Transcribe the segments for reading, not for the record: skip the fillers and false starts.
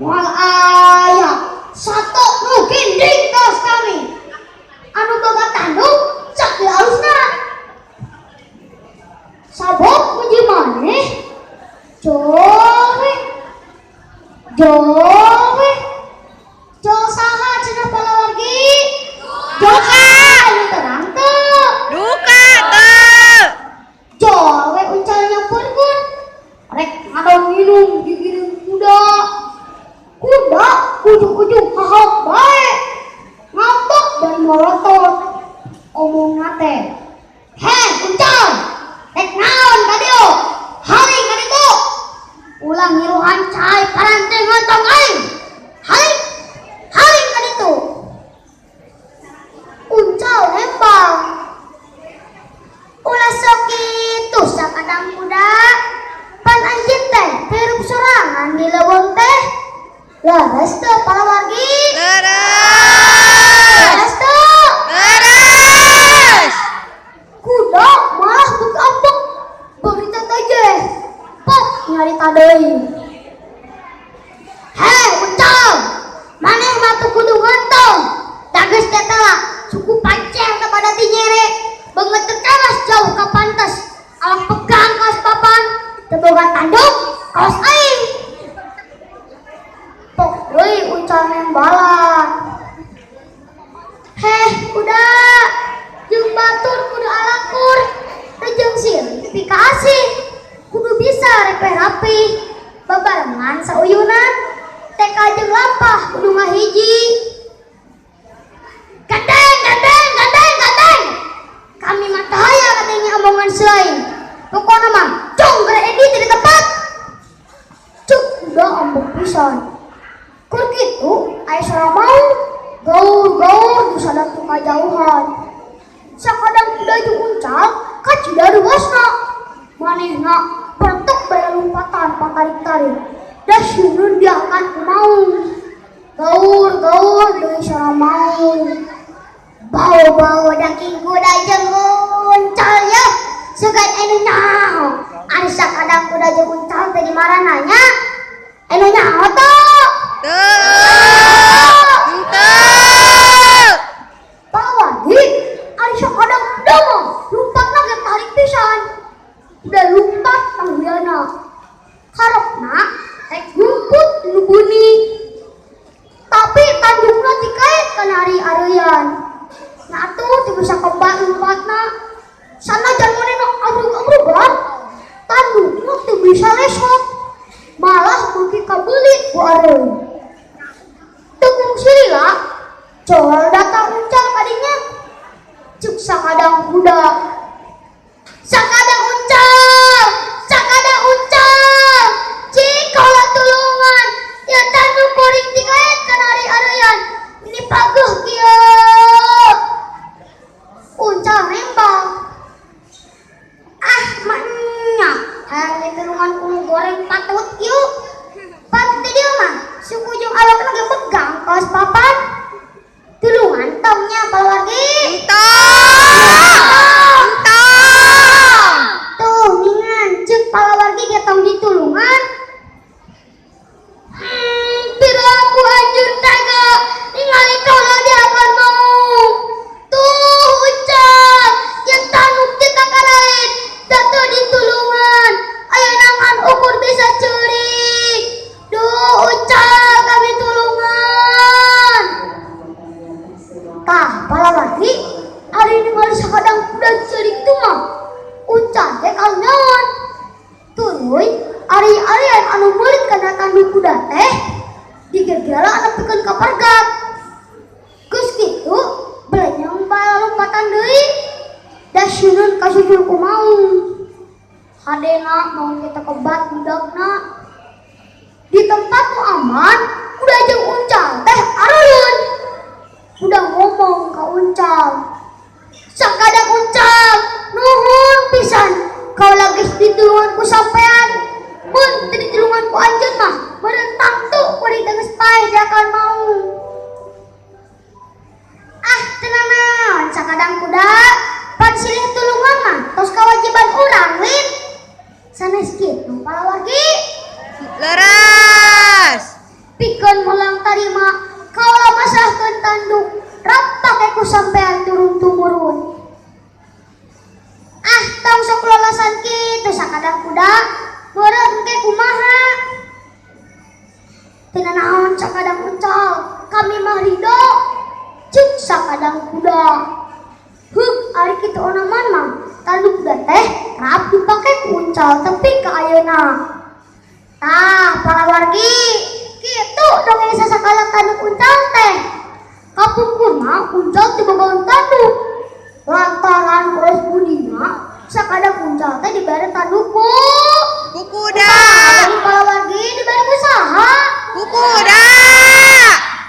Wal ayah satu gending tos kami anu boga tanduk cak di alusna sabok puji maneh jowe jowe jo saha cenah palawargi Duka. anu terang teu Duka teu. jowe uncal nyampurkeun rek ngadon minum gigireun kuda kuda ujung-ujung hahok bae ngambek dan molotot omongna teh heh uncal rek naon ka dieu haling ka ditu ulang ngiruhan cai paranteng ngontong aing haling haling ka ditu uncal nembang ulah sok kitu sakadang kuda pan anjeun teh hirup sorangan di leuweung teh leres teu palawargi Leres. leres teu Leres. kuda malah bekampek berita teh pok nyarita deui heh uncal maneh mah teu kudu ngontong dageus teh teh suku panceng kepada tinyere beungeut teu kelas jauh ka pantes alang pegang kaos papan teu boga tanduk kaos aing pok deui uncal nembalan heh kuda jeung batur kudu alakur teu jeung silih pika asih kudu bisa repe rapi babarengan sauyunan TK jeung lampah kudu ngahiji gandeng gandeng gandeng gandeng kami mah teu aya katanya omongan selain pokona mah cung gara edi di tempat cuk kuda ambek pisan kur kitu aya sora mau gaur-gaur di sadap kajauhan sakadang kuda jeung uncal kacida ruasna manehna pertek bae lompatan patarik-tarik dah syurun diakan ku maung gaur-gaur deui sora mau bau-bau daging kuda jeung uncal ya sugan anu nyaho ari sakadang kuda jeung uncal teh di marananya anu nyaho teh Teu. palawargi ari sakadang kuda mah lumpatna ge tarik pisan udah lumpat tanggiana harapna rek nyumput nu buni tapi tandukna dikait kana ari areuyan nah atuh teu bisa kebak lumpatna sanajan manehna abrug-abrugan tandukna teu bisa lesot malah beuki kabelit ku areuy teu silila col datang uncal kadinya cuk sakadang kuda sakadang uncal cikola tulungan ya tanduk kuring dikait kana ari areuyan ini pageuh kieu uncal nembang ah maknya hayang tulungan kudu goreng patut kieu patut teh dieu mah suku jeung awakna ge pegang kaos papan tulungan tongnya palawargi Entong. tuh ningan cek palawargi ge tong ditulungan tira aku anjeun daga ningali kaula di akan mau tuh uncal yang tanuk kita kalain datu ditulungan aya nangan ukur bisa ceurik duh uncal kami tulungan tah palawargi ari ningali sakadang kuda ceurik tu mah uncal teh kalunaon tuluy ari-arian anu meulit kana tanduk kuda teh digergala nepikeun ka pergat geus kitu belenyong bae lompatan deui da syureun ka sujul ku maung hadena mau kita kebat budakna di tempat nu aman kuda jeung uncal teh areuleun kuda ngomong ka uncal sakadang uncal nuhun pisan kaula geus ditulungan ku sampean mun teu ditulungan ku anjeun mah meureun tangtu kuring geus paeh dia akan mau pikeun ulang tarima kaula masrahkeun tanduk rapake ku sampean turun tumurun. Ah, tong sok lolosan kitu sakadang kuda meureun engke kumaha. Tina naon sakadang uncal kami mah ridho cik sakadang kuda. Huk ari kitu onaman mah tanduk kuda teh rap dipake ku uncal tepi ka ayeuna. Tah para wargi kitu dongeng sasakalang tanduk uncal teh. Kapungkur mah uncal tibogaon tanduk. Lantaran ulah budina sakadang uncal teh dibere tanduk ku Kuda. Ari para wargi dibere usaha. Kuda.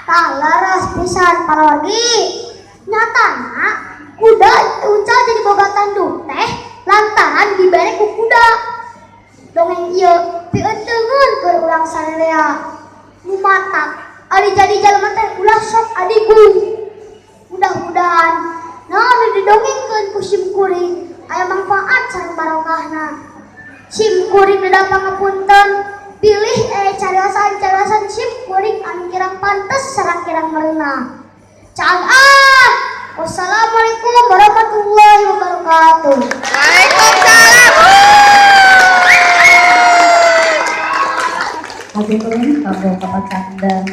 Tah laras pisan para wargi. Nyatana kuda uncal jadi boga tanduk teh lantaran dibere ku kuda. Dongeng ieu pieuteungeun keur urang sararea. Nu matak ari jadi jalma teh ulah sok adigung. Mudah-mudahan naon didongengkeun ku sim kuring aya manfaat sareng barokahna. Sim kuring neda pangapunten pilih cariyosan-cariyosan sim kuring anu kirang pantes sareng kirang merenah. Caag ah. Wassalamualaikum warahmatullahi wabarakatuh. Waalaikumsalam. Hadirin kanggo kapacandang